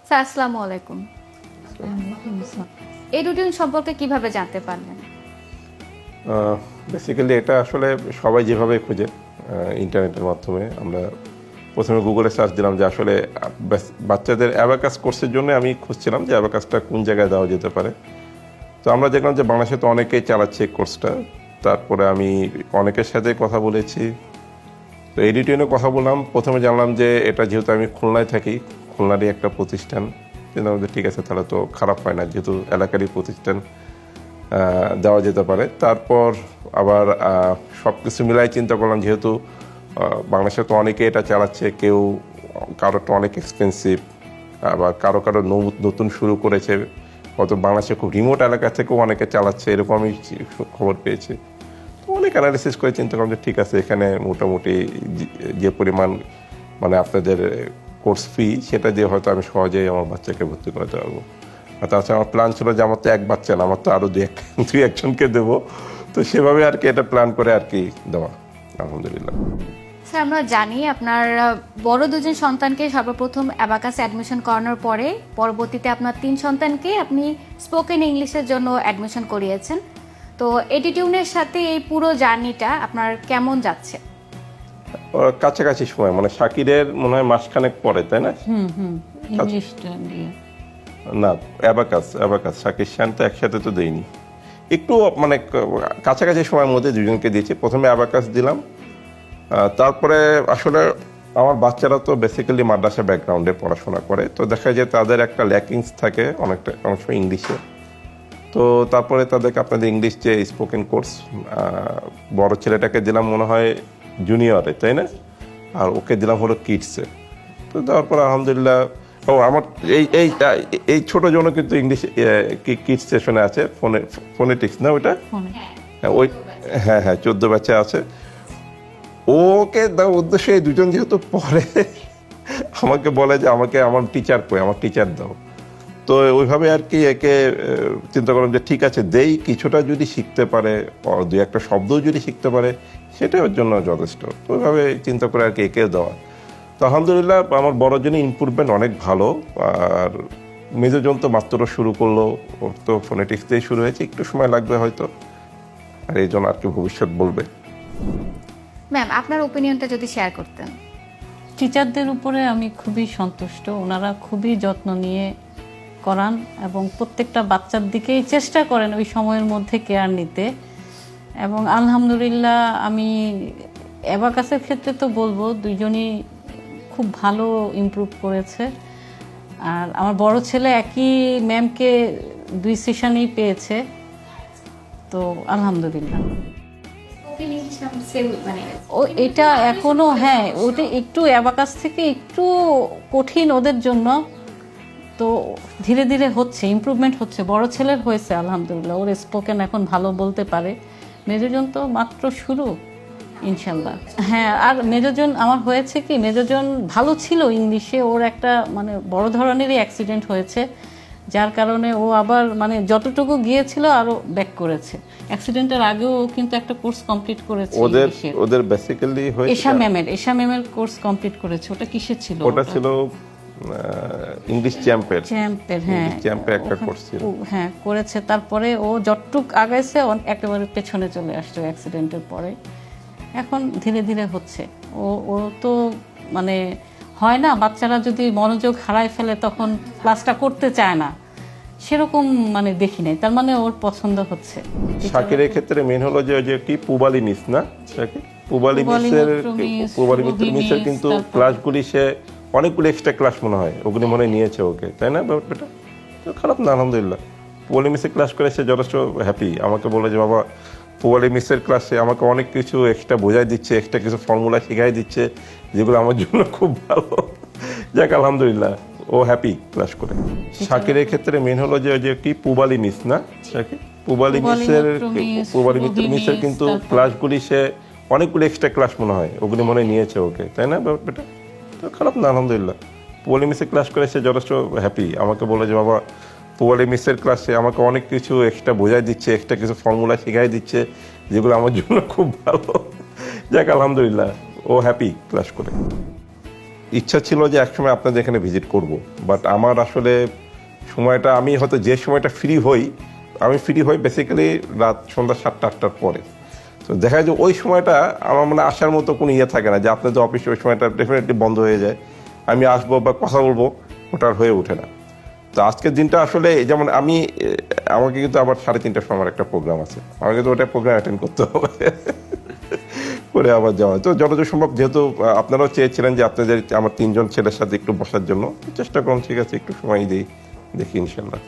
Sir আসসালামু আলাইকুম। এই রুটিন সম্পর্কে কিভাবে জানতে পারলেন? বেসিক্যালি এটা আসলে সবাই যেভাবে খুঁজে ইন্টারনেটের মাধ্যমে আমরা প্রথমে গুগলে সার্চ দিলাম যে আসলে বাচ্চাদের অ্যাবাকাস কোর্সের জন্য আমি খুঁজছিলাম যে অ্যাবাকাসটা কোন জায়গায় দেওয়া যেতে পারে। তো আমরা দেখলাম যে বাংলাদেশে তো অনেকেই চালাচ্ছে এই কোর্সটা। তারপরে আমি অনেকের সাথে কথা বলেছি, তো এডিটিংয়ে কথা বললাম। প্রথমে জানলাম যে এটা যেহেতু আমি খুলনায় থাকি, খুলনারই একটা প্রতিষ্ঠান, কিন্তু আমাদের ঠিক আছে, তাহলে তো খারাপ হয় না, যেহেতু এলাকারই প্রতিষ্ঠান দেওয়া যেতে পারে। তারপর আবার সব কিছু মিলাই চিন্তা করলাম, যেহেতু বাংলাদেশে তো অনেকে এটা চালাচ্ছে, কেউ কারোটা অনেক এক্সপেন্সিভ, আবার কারো নতুন শুরু করেছে, হয়তো বাংলাদেশে খুব রিমোট এলাকা থেকেও অনেকে চালাচ্ছে, এরকম আমি খবর পেয়েছি। তো অনেক অ্যানালিসিস করে চিন্তা করলাম যে ঠিক আছে, এখানে মোটামুটি যে পরিমাণ মানে আপনাদের কোর্স ফি, সেটা দিয়ে হয়তো আমি সহজেই আমার বাচ্চাকে ভর্তি করাতে পারবো। আর তাছাড়া আমার প্ল্যান ছিল যে আমার তো এক বাচ্চা না, আমার তো আরও দুই একজনকে দেবো, তো সেভাবে আর কি এটা প্ল্যান করে আর কি দেওয়া। আলহামদুলিল্লাহ। স্যার আমরা জানি আপনার বড় দুজন সন্তানকে সর্বপ্রথম অ্যাবাকাসে অ্যাডমিশন করানোর পরে পরবর্তীতে আপনার 3 সন্তানকে আপনি স্পোকেন ইংলিশের জন্য অ্যাডমিশন করিয়েছেন। তো এডিটিউনের সাথে এই পুরো জার্নিটা আপনার কেমন যাচ্ছে? কাছাকাছি সময়, মানে শাকিরের মনে হয় মাসখানেক পরে, তাই না? ইংলিশটা দিয়ে না, অ্যাবাকাস শাকির শান তো একসাথে তো দেইনি, একটু মানে কাছাকাছি সময়ের মধ্যে দুজনকে দিয়েছি। প্রথমে অ্যাবাকাস দিলাম, তারপরে আসলে আমার বাচ্চারা তো বেসিক্যালি মাদ্রাসা ব্যাকগ্রাউন্ডে পড়াশোনা করে, তো দেখা যায় তাদের একটা ল্যাকিংস থাকে অনেক সময় ইংলিশে। তো তারপরে তাদেরকে আপনাদের ইংলিশ যে স্পোকেন কোর্স, বড় ছেলেটাকে দিলাম মনে হয় জুনিয়রে, তাই না? আর ওকে দিলাম হলো কিডসে। তো তারপর আলহামদুলিল্লাহ, আমার এই ছোট জন্য কিন্তু ইংলিশ কিডস সেশনে আছে, ফোনেটিক্স না ওইটা? হ্যাঁ ওই, হ্যাঁ 14 ব্যাচে আছে। ওকে দেওয়ার উদ্দেশ্যে এই দুজন যেহেতু পড়ে, আমাকে বলে যে আমার টিচার দাও। তো ওইভাবে আর কি একে চিন্তা করলাম যে ঠিক আছে দেই, কিছুটা যদি শিখতে পারে, দুই একটা শব্দও যদি শিখতে পারে, সেটাই ওর জন্য যথেষ্ট। তো ওইভাবে চিন্তা করে আর কি একে দেওয়া। তো আলহামদুলিল্লাহ আমার বড় জন্য ইমপ্রুভমেন্ট অনেক ভালো। আর মেজোজন তো মাত্র শুরু করলো, ওর তো ফোনেটিক্স দিয়ে শুরু হয়েছে, একটু সময় লাগবে হয়তো, আর এই জন্য আর কি ভবিষ্যৎ বলবে। ম্যাম আপনার ওপিনিয়নটা যদি শেয়ার করতেন। টিচারদের উপরে আমি খুবই সন্তুষ্ট, ওনারা খুবই যত্ন নিয়ে করান এবং প্রত্যেকটা বাচ্চার দিকেই চেষ্টা করেন ওই সময়ের মধ্যে কেয়ার নিতে। এবং আলহামদুলিল্লাহ আমি অ্যাবাকাসের ক্ষেত্রে তো বলবো দুইজনই খুব ভালো ইমপ্রুভ করেছে। আর আমার বড় ছেলে একই ম্যামকে 2 সেশনেই পেয়েছে, তো আলহামদুলিল্লাহ। ও এটা এখনো, হ্যাঁ ওটা একটু অ্যাবাকাস থেকে একটু কঠিন ওদের জন্য, তো ধীরে ধীরে হচ্ছে, ইমপ্রুভমেন্ট হচ্ছে। বড় ছেলের হয়েছে আলহামদুলিল্লাহ, ওর স্পোকেন এখন ভালো বলতে পারে। মেজরজন তো মাত্র শুরু, ইনশাল্লাহ। হ্যাঁ, আর মেজরজন আমার হয়েছে কি, মেজরজন ভালো ছিল ইংলিশে, ওর একটা মানে বড় ধরনেরই অ্যাক্সিডেন্ট হয়েছে, যার কারণে ও আবার মানে যতটুকু গিয়েছিল আরো ব্যাক করেছে। অ্যাক্সিডেন্টের আগেও ও কিন্তু একটা কোর্স কমপ্লিট করেছে ওদের বেসিক্যালি এশা ম্যামের কোর্স কমপ্লিট করেছে। ওটা কিসের ছিল? ওটা ছিল ইংলিশ চ্যাম্পের, হ্যাঁ একটা কোর্স ছিল, হ্যাঁ করেছে। তারপরে ও যতটুক আগাইছে একেবারে পেছনে চলে আসছে অ্যাক্সিডেন্টের পরে। এখন ধীরে ধীরে হচ্ছে। ও তো মানে হয় না, বাচ্চারা যদি মনোযোগ হারায় ফেলে তখন ক্লাসটা করতে চায় না, সেরকম মানে দেখি নাই। তার মানে ওর পছন্দ হচ্ছে। শাকিরের ক্ষেত্রে মেন হলো যে কি পুবালি মিস না, পুবালি মিসের কিন্তু ক্লাসগুলি সে অনেকগুলো এক্সট্রা ক্লাস মনে হয় ওগুলি মনে নিয়েছে ওকে, তাই না? ব্যাপারটা তো খারাপ না, আলহামদুলিল্লাহ। পুবালি মিসের ক্লাস করে সে যথেষ্ট হ্যাপি। আমাকে বলে যে বাবা পুবালি মিসের ক্লাসে আমাকে অনেক কিছু এক্সট্রা বোঝাই দিচ্ছে, এক্সট্রা কিছু ফর্মুলা শেখাই দিচ্ছে, যেগুলো আমার জন্য খুব ভালো। যাক আলহামদুলিল্লাহ, ও হ্যাপি ক্লাস করে। শাকিরের ক্ষেত্রে মেন হলো যে কি পুবালি মিস না, পুবালি মিসের কিন্তু ক্লাসগুলি সে অনেকগুলো এক্সট্রা ক্লাস মনে হয় ওগুলি মনে নিয়েছে ওকে, তাই না? ব্যাপারটা তো খারাপ না, আলহামদুলিল্লাহ। পুবালি মিসের ক্লাস করে সে যথেষ্ট হ্যাপি। আমাকে বলে যে বাবা পুবালি মিসের ক্লাসে আমাকে অনেক কিছু এক্সট্রা বোঝাই দিচ্ছে, এক্সট্রা কিছু ফর্মুলা শেখাই দিচ্ছে, যেগুলো আমার জন্য খুব ভালো। যাক আলহামদুলিল্লাহ, ও হ্যাপি ক্লাস করে। ইচ্ছা ছিল যে একসময় আপনাদের এখানে ভিজিট করব, বাট আমার আসলে সময়টা, আমি হয়তো যে সময়টা ফ্রি হই, আমি ফ্রি হই বেসিক্যালি রাত সন্ধ্যা 7টা-8টার পরে। তো দেখা যায় যে ওই সময়টা আমার মানে আসার মতো কোনো ইয়ে থাকে না, যে আপনাদের অফিসে ওই সময়টা ডেফিনেটলি বন্ধ হয়ে যায়, আমি আসবো বা কথা বলবো, ওটা আর হয়ে ওঠে না। তো আজকের দিনটা আসলে যেমন আমাকে কিন্তু আবার 3:30টার সময় আমার একটা প্রোগ্রাম আছে, আমাকে তো ওটা প্রোগ্রাম অ্যাটেন্ড করতে হবে করে আবার যাওয়া। তো যতদূর সম্ভব, যেহেতু আপনারাও চেয়েছিলেন যে আপনাদের আমার 3জন ছেলের সাথে একটু বসার জন্য, চেষ্টা করুন, ঠিক আছে, একটু সময় দিই, দেখি ইনশাল্লাহ।